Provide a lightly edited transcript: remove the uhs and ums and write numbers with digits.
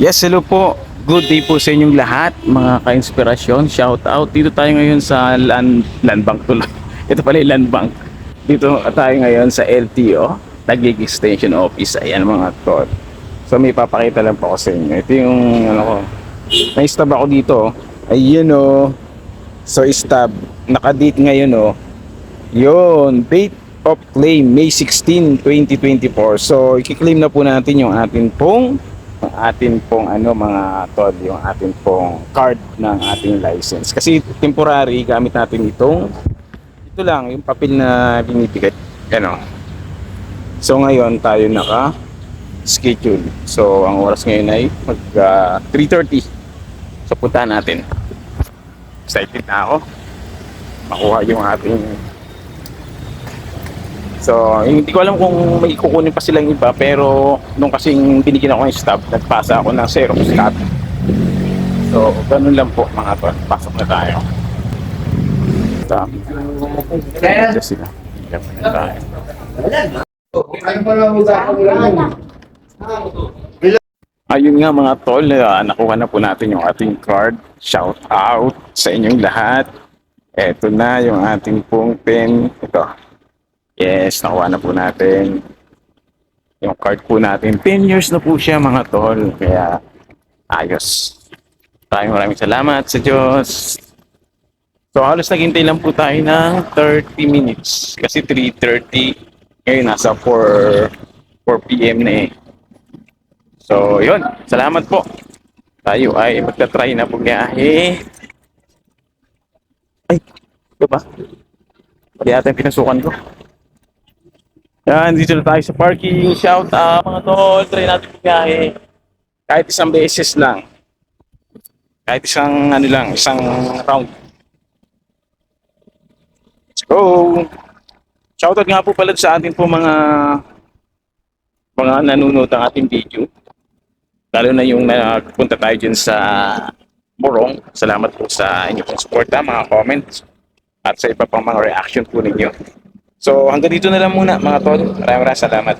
Yes, hello po. Good day po sa inyong lahat, mga ka-inspirasyon. Shout out. Dito tayo ngayon sa land bank tuloy. Ito pala yung land bank. Dito tayo ngayon sa LTO, Taguig Extension Office. Ayan mga tol. So may papakita lang po ako sa inyo. Ito yung ano ko. May stab ako dito. Ayun o. So stab. Naka-date ngayon o. Yun. Date of claim May 16, 2024. So i-claim na po natin yung atin pong ano mga tol, yung atin pong card ng ating license. Kasi temporary gamit natin ito lang yung papel na binibigay. Ano. So ngayon tayo naka schedule. So ang oras ngayon ay mag 3:30. So puntahan natin. Excited na ako makuha yung ating. So, hindi ko alam kung may kukunin pa silang iba, pero nung kasing binigyan ako ng stop, nagpasa ako ng Xerox copy. So, ganun lang po mga tol. Pasok na tayo. Stop. Just sila. Ganun na tayo. Ayun nga mga tol, nakuha na po natin yung ating card. Shout out sa inyong lahat. Eto na yung ating pong pen. Ito. Yes, nakuha na po natin yung card po natin. 10 years na po siya mga tol. Kaya ayos. Maraming salamat sa Diyos. So halos naghintay lang po tayo ng 30 minutes. Kasi 3:30. Ngayon nasa 4 PM na eh. So yun, salamat po. Tayo ay magta-try na bumiyahe. Ay, ito ba? Pwede yata yung pinasukan ko. Yan, dito na tayo sa parking. Shout out mga tol. Try natin biyahe. Kahit isang beses lang. Kahit isang isang round. Let's go. Shout out nga po pala sa atin po mga nanonood ng ating video. Lalo na yung nagpunta tayo dyan sa Morong. Salamat po sa inyong pong support, mga comments. At sa iba pang mga reaction po ninyo. So hanggang dito na lang muna mga tol. Maraming salamat.